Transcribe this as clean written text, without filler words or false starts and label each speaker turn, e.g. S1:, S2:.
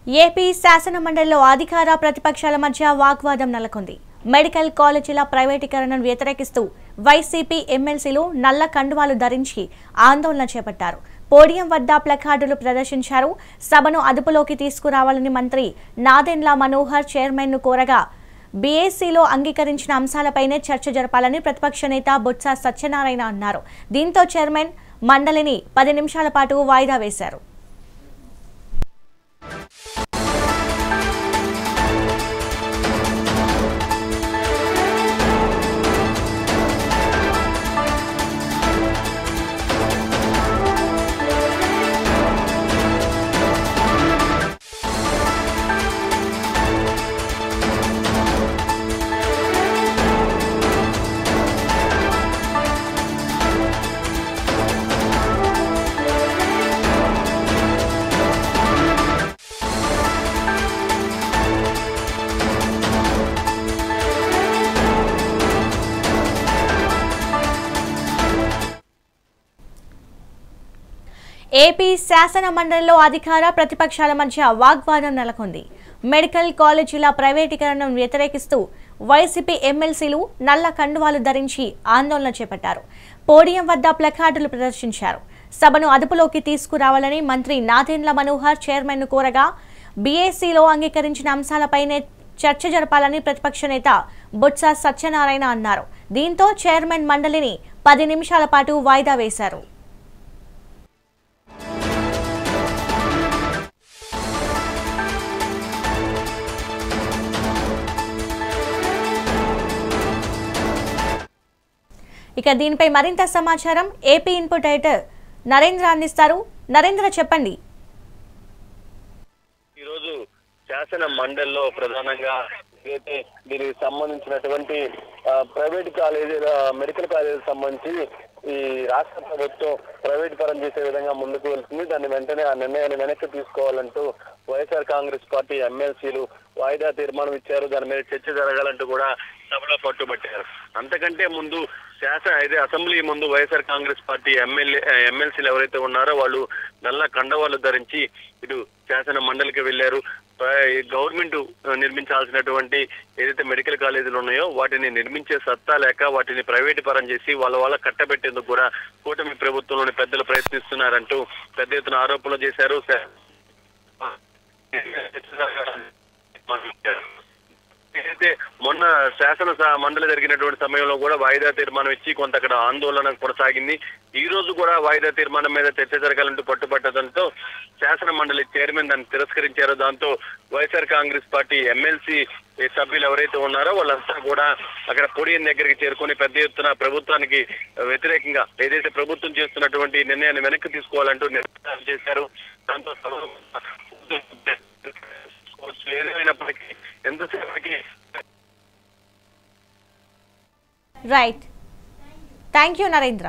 S1: AP శాసన మండలిలో అధికార ప్రతిపక్షాల మధ్య వాగ్వాదం నెలకొంది. మెడికల్ కాలేజీల ప్రైవేటీకరణను వ్యతిరేకిస్తూ వైసీపీ ఎమ్మెల్సీలు నల్ల కండువాలు ధరించి ఆందోళన చేపట్టారు. పోడియం వద్ద ప్లకార్డులు ప్రదర్శించారు. సభను అదుపులోకి తీసుకురావాలని మంత్రి నాదెండ్ల మనోహర్ చైర్మన్ ను కోరగా బీఏసీలో అంగీకరించిన అంశాలపైనే చర్చ జరపాలని ప్రతిపక్ష నేత బొత్స సత్యనారాయణ అన్నారు. దీంతో చైర్మన్ మండలిని 10 నిమిషాల పాటు వాయిదా వేశారు. ఏపీ శాసన మండలిలో అధికార ప్రతిపక్షాల మధ్య వాగ్వాదం నెలకొంది. మెడికల్ కాలేజీల ప్రైవేటీకరణను వ్యతిరేకిస్తూ వైసీపీ ఎమ్మెల్సీలు నల్ల కండువాలు ధరించి ఆందోళన చేపట్టారు. పోడియం వద్ద ప్లకార్డులు ప్రదర్శించారు. సభను అదుపులోకి తీసుకురావాలని మంత్రి నాదెండ్ల మనోహర్ చైర్మన్ ను కోరగా బీఏసీలో అంగీకరించిన అంశాలపైనే చర్చ జరపాలని ప్రతిపక్ష నేత బొత్స సత్యనారాయణ అన్నారు. దీంతో చైర్మన్ మండలిని 10 నిమిషాల పాటు వాయిదా వేశారు. ఇక దీనిపై మరింత సమాచారం ఏపీ ఇన్పుట్ ఎడిటర్ నరేంద్ర అందిస్తారు. నరేంద్ర, చెప్పండి.
S2: ఈరోజు శాసన మండలిలో ప్రధానంగా దీనికి సంబంధించినటువంటి ప్రైవేట్ కాలేజీల మెడికల్ కాలేజీలకు సంబంధించి ఈ రాష్ట్ర ప్రభుత్వం ప్రైవేట్ పరం చేసే విధంగా ముందుకు వెళ్తుంది. దాన్ని వెంటనే ఆ నిర్ణయాన్ని వెనక్కి తీసుకోవాలంటూ వైఎస్ఆర్ కాంగ్రెస్ పార్టీ ఎమ్మెల్సీలు వాయిదా తీర్మానం ఇచ్చారు. దాని మీద చర్చ జరగాలంటూ కూడా సభలో పట్టుబట్టారు. అంతకంటే ముందు అసెంబ్లీ ముందు వైఎస్ఆర్ కాంగ్రెస్ పార్టీ ఎమ్మెల్సీలు ఎవరైతే ఉన్నారో వాళ్ళు నల్ల కండవాళ్ళు ధరించి ఇటు శాసన మండలికి వెళ్లారు. గవర్నమెంట్ నిర్మించాల్సినటువంటి ఏదైతే మెడికల్ కాలేజీలు ఉన్నాయో వాటిని నిర్మించే సత్తా లేక వాటిని ప్రైవేట్ పరం చేసి వాళ్ళ కట్టబెట్టేందుకు కూడా కూటమి ప్రభుత్వంలోని పెద్దలు ప్రయత్నిస్తున్నారంటూ పెద్ద ఎత్తున ఆరోపణలు చేశారు. అయితే మొన్న శాసన మండలి జరిగినటువంటి సమయంలో కూడా వాయిదా తీర్మానం ఇచ్చి కొంత అక్కడ ఆందోళన కొనసాగింది. ఈ రోజు కూడా వాయిదా తీర్మానం మీద చర్చ జరగాలంటూ పట్టుబట్టడంతో శాసన మండలి చైర్మన్ దాన్ని తిరస్కరించారు. దాంతో వైఎస్ఆర్ కాంగ్రెస్ పార్టీ ఎమ్మెల్సీ సభ్యులు ఎవరైతే ఉన్నారో వాళ్ళంతా కూడా అక్కడ పోడియం దగ్గరికి చేరుకుని పెద్ద ఎత్తున ప్రభుత్వానికి వ్యతిరేకంగా ఏదైతే ప్రభుత్వం చేస్తున్నటువంటి నిర్ణయాన్ని వెనక్కి తీసుకోవాలంటూ నిర్ణయం చేశారు. దాంతో ఏదైనప్పటికీ ఎంతసేపటికి
S1: రైట్. Thank you Narendra.